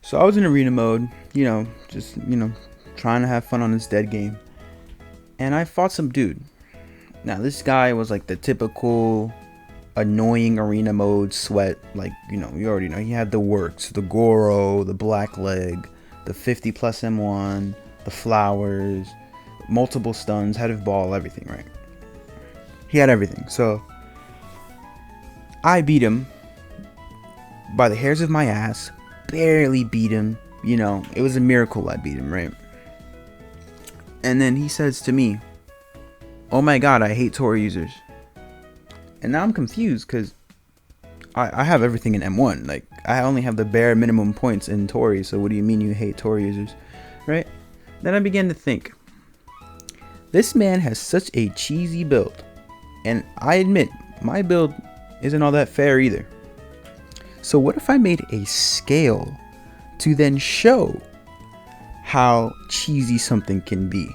So I was in arena mode, just, trying to have fun on this dead game. And I fought some dude. Now, this guy was like the typical annoying arena mode sweat. Like, you already know. He had the works, the Goro, the black leg, the 50 plus M1, the flowers, multiple stuns, head of ball, everything, right? He had everything. So I beat him by the hairs of my ass. Barely beat him. It was a miracle I beat him, right? And then he says to me, "Oh my god, I hate Tori users." And now I'm confused because I have everything in M1. Like, I only have the bare minimum points in Tori, so what do you mean you hate Tori users, right? Then I began to think, this man has such a cheesy build. And I admit, my build isn't all that fair either. So what if I made a scale to then show how cheesy something can be,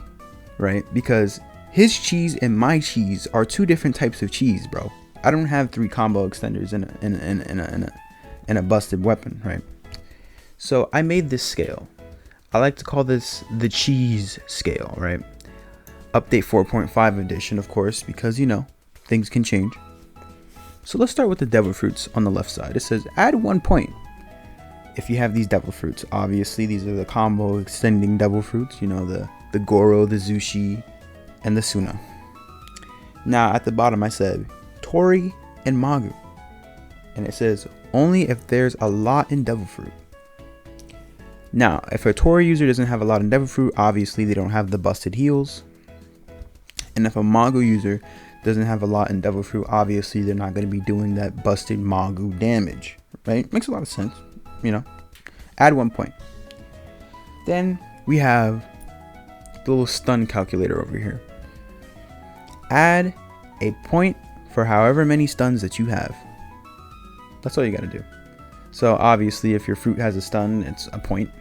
right? Because his cheese and my cheese are two different types of cheese, bro. I don't have 3 combo extenders in a busted weapon, right? So I made this scale. I like to call this the cheese scale, right? Update 4.5 edition, of course, because things can change. So let's start with the devil fruits on the left side. It says add 1 point if you have these devil fruits. Obviously, these are the combo extending devil fruits. The Goro, the Zushi, and the Suna. Now at the bottom I said Tori and Magu, and it says only if there's a lot in devil fruit. Now if a Tori user doesn't have a lot in devil fruit, obviously they don't have the busted heals. And if a Magu user doesn't have a lot in devil fruit, obviously they're not going to be doing that busted Magu damage, right? Makes a lot of sense. Add 1 point. Then we have the little stun calculator over here. Add a point for however many stuns that you have. That's all you got to do. So obviously if your fruit has a stun, it's a point.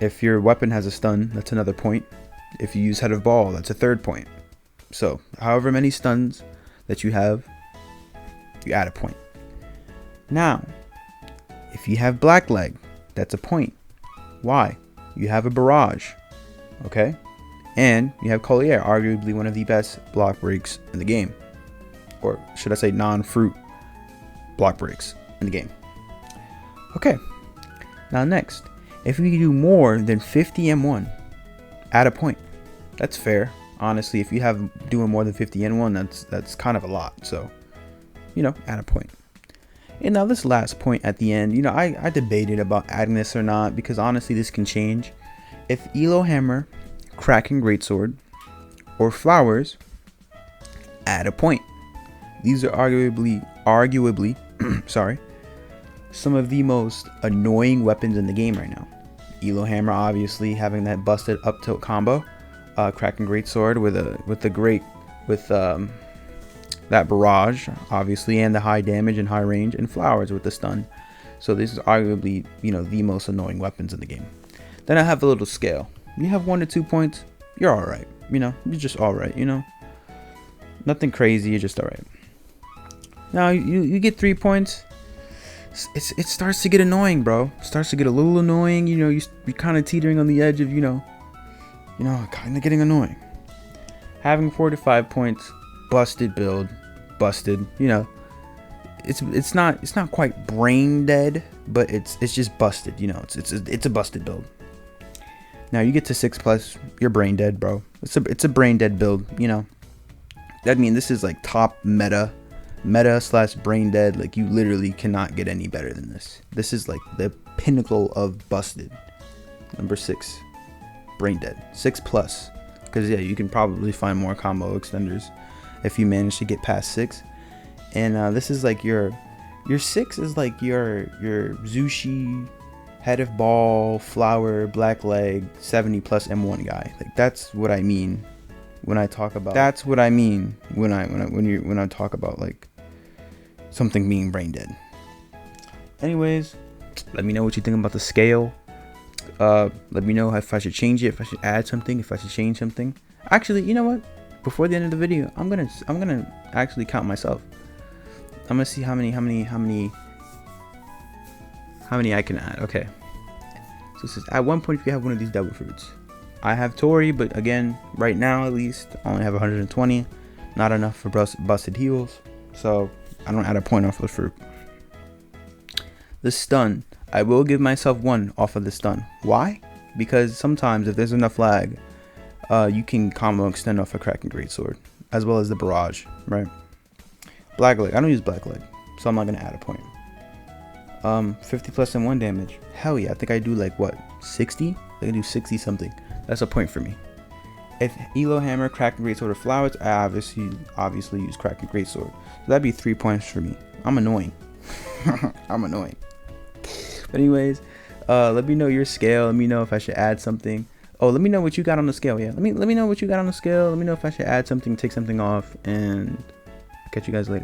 If your weapon has a stun, that's another point. If you use head of ball, that's a 3rd point. So however many stuns that you have, you add a point. Now if you have black leg, that's a point. Why? You have a barrage, okay? And you have Collier, arguably one of the best block breaks in the game. Or should I say non-fruit block breaks in the game. Okay, now next, if we do more than 50 M1, add a point. That's fair. Honestly, if you have doing more than 50 M1, that's kind of a lot. So, add a point. And now this last point at the end, I debated about adding this or not, because honestly this can change. If Elo Hammer, Kraken Greatsword, or Flowers, add a point. These are arguably sorry, some of the most annoying weapons in the game right now. Elo Hammer obviously having that busted up tilt combo, Kraken Greatsword with that barrage, obviously, and the high damage and high range, and Flowers with the stun. So this is arguably, the most annoying weapons in the game. Then I have a little scale. You have 1 to 2 points, you're alright. You're just alright, Nothing crazy, you're just alright. Now you get 3 points, it starts to get annoying, bro. It starts to get a little annoying, you're kind of teetering on the edge of, kind of getting annoying. Having 4 to 5 points, busted build, busted, it's not quite brain dead, but it's just busted, it's a busted build. Now you get to 6+, you're brain dead, bro. It's a brain dead build, this is like top meta / brain dead. Like, you literally cannot get any better than this. This is like the pinnacle of busted. Number 6, brain dead. 6+, because yeah, you can probably find more combo extenders if you manage to get past 6. And this is like your 6 is like your Zushi, head of ball, flower, black leg, 70+ M1 guy. Like, that's what I mean when I talk about. That's what I mean when I talk about like something being brain dead. Anyways, let me know what you think about the scale. Let me know if I should change it, if I should add something, if I should change something. Actually, you know what? Before the end of the video, I'm gonna actually count myself. I'm gonna see how many how many I can add. Okay. So it says at 1 point if you have one of these devil fruits. I have Tori, but again, right now at least, I only have 120. Not enough for busted heals. So I don't add a point off of the fruit. The stun. I will give myself 1 off of the stun. Why? Because sometimes if there's enough lag, you can combo extend off a Kraken Greatsword, as well as the barrage, right? Blackleg. I don't use Blackleg, so I'm not gonna add a point. 50 plus and 1 damage. Hell yeah, I think I do like what, 60? I can do 60 something. That's a point for me. If Elo Hammer, Kraken Greatsword, or Flowers, I obviously use Kraken Greatsword. So that'd be 3 points for me. I'm annoying. I'm annoying. But anyways, let me know your scale. Let me know if I should add something. Oh, let me know what you got on the scale. Yeah, let me know what you got on the scale. Let me know if I should add something, take something off, and catch you guys later.